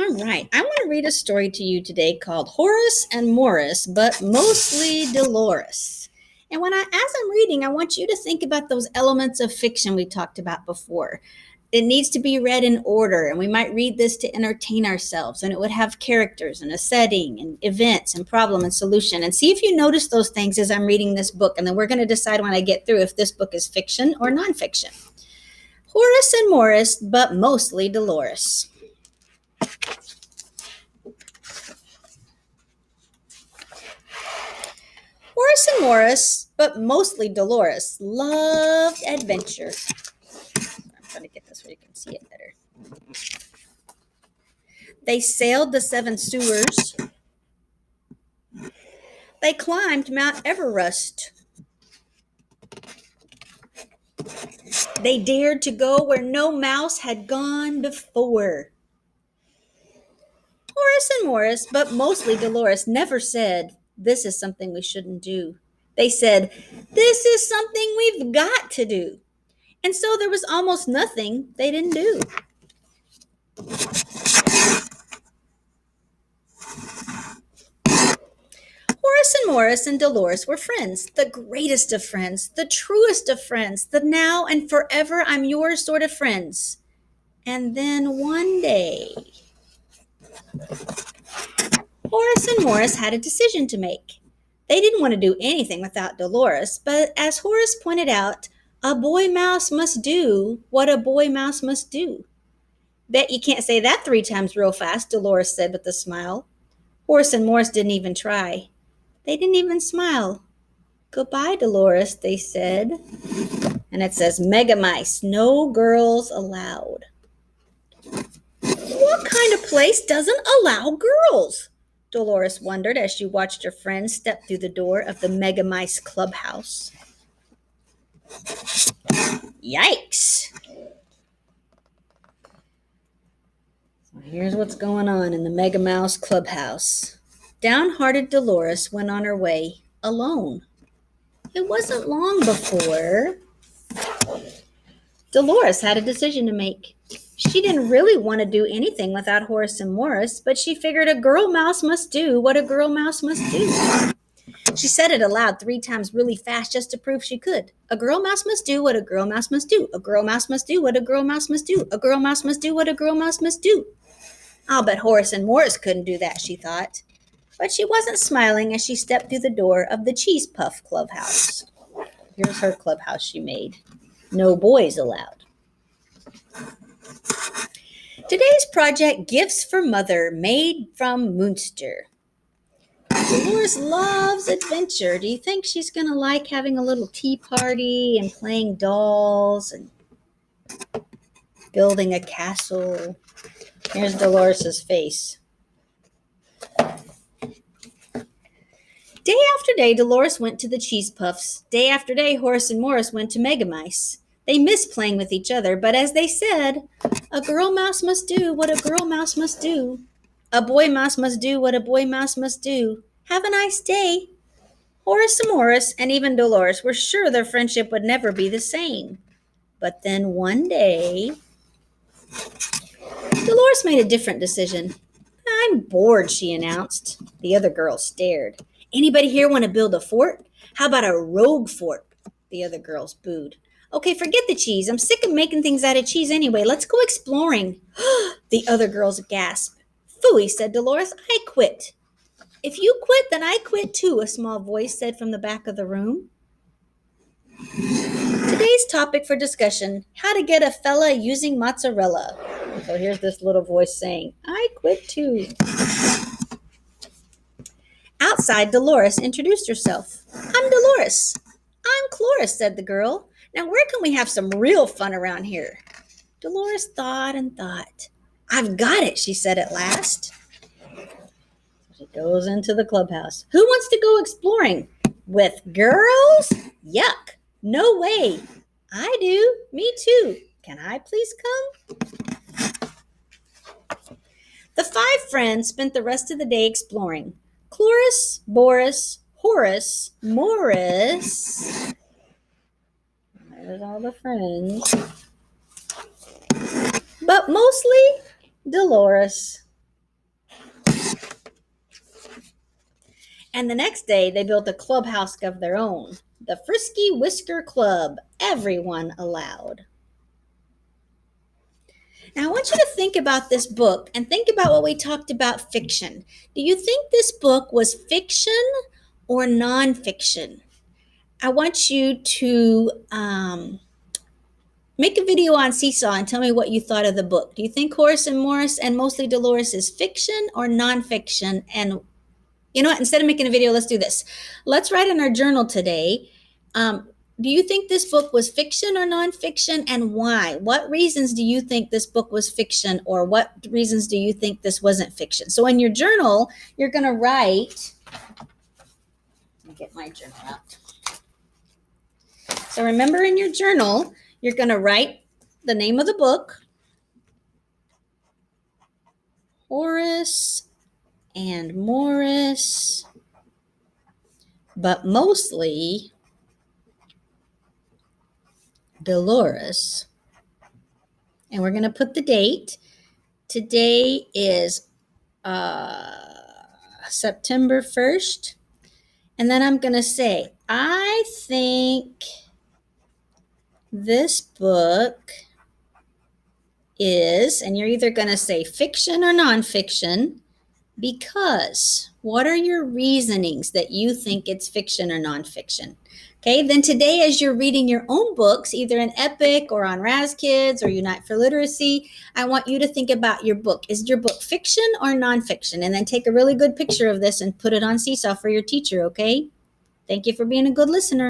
All right, I want to read a story to you today called Horace and Morris, but mostly Dolores. And as I'm reading, I want you to think about those elements of fiction we talked about before. It needs to be read in order, and we might read this to entertain ourselves, and it would have characters and a setting and events and problem and solution. And see if you notice those things as I'm reading this book, and then we're going to decide when I get through if this book is fiction or nonfiction. Horace and Morris, but mostly Dolores. Horace and Morris, but mostly Dolores, loved adventure. I'm trying to get this where you can see it better. They sailed the 7 sewers. They climbed Mount Everest. They dared to go where no mouse had gone before. Horace and Morris, but mostly Dolores, never said, "This is something we shouldn't do." They said, "This is something we've got to do." And so there was almost nothing they didn't do. Horace and Morris and Dolores were friends, the greatest of friends, the truest of friends, the now and forever I'm yours sort of friends. And then one day, Horace and Morris had a decision to make. They didn't want to do anything without Dolores, but as Horace pointed out, a boy mouse must do what a boy mouse must do. "Bet you can't say that 3 times real fast," Dolores said with a smile. Horace and Morris didn't even try. They didn't even smile. "Goodbye, Dolores," they said. And it says, "Mega mice, no girls allowed." What kind of place doesn't allow girls? Dolores wondered as she watched her friends step through the door of the Mega Mice clubhouse. Yikes! So here's what's going on in the Mega Mouse clubhouse. Downhearted Dolores went on her way alone. It wasn't long before Dolores had a decision to make. She didn't really want to do anything without Horace and Morris, but she figured a girl mouse must do what a girl mouse must do. She said it aloud 3 times really fast just to prove she could. A girl mouse must do what a girl mouse must do. A girl mouse must do what a girl mouse must do. A girl mouse must do what a girl mouse must do. I'll bet Horace and Morris couldn't do that, she thought. But she wasn't smiling as she stepped through the door of the Cheese Puff clubhouse. Here's her clubhouse she made. No boys allowed. Today's project, Gifts for Mother, made from Munster. Dolores loves adventure. Do you think she's going to like having a little tea party and playing dolls and building a castle? Here's Dolores's face. Day after day, Dolores went to the Cheese Puffs. Day after day, Horace and Morris went to Mega Mice. They missed playing with each other, but as they said, a girl mouse must do what a girl mouse must do. A boy mouse must do what a boy mouse must do. Have a nice day. Horace and Morris, and even Dolores, were sure their friendship would never be the same. But then one day, Dolores made a different decision. "I'm bored," she announced. The other girls stared. "Anybody here want to build a fort? How about a rogue fort?" The other girls booed. "Okay, forget the cheese. I'm sick of making things out of cheese anyway. Let's go exploring." The other girls gasped. "Phooey," said Dolores. "I quit." "If you quit, then I quit too," a small voice said from the back of the room. Today's topic for discussion, how to get a fella using mozzarella. So here's this little voice saying, "I quit too." Outside, Dolores introduced herself. "I'm Dolores." "I'm Cloris," said the girl. "Now where can we have some real fun around here?" Dolores thought and thought. "I've got it," she said at last. She goes into the clubhouse. "Who wants to go exploring?" "With girls? Yuck. No way." "I do. Me too. Can I please come?" The 5 friends spent the rest of the day exploring. Cloris, Boris, Horace, Morris. There's all the friends. But mostly Dolores. And the next day, they built a clubhouse of their own, the Frisky Whisker Club, everyone allowed. Now, I want you to think about this book and think about what we talked about fiction. Do you think this book was fiction or nonfiction? I want you to make a video on Seesaw and tell me what you thought of the book. Do you think Horace and Morris and Mostly Dolores is fiction or nonfiction? And you know what? Instead of making a video, let's do this. Let's write in our journal today. Do you think this book was fiction or nonfiction, and why? What reasons do you think this book was fiction, or what reasons do you think this wasn't fiction? So in your journal, you're going to write, let me get my journal out. So remember, in your journal, you're going to write the name of the book, Horace and Morris, but mostly Dolores. And we're going to put the date. Today is September 1st. And then I'm going to say, I think this book is, and you're either going to say fiction or nonfiction, because what are your reasonings that you think it's fiction or nonfiction? Okay, then today, as you're reading your own books, either in Epic or on Raz Kids or Unite for Literacy, I want you to think about your book. Is your book fiction or nonfiction? And then take a really good picture of this and put it on Seesaw for your teacher, okay? Thank you for being a good listener.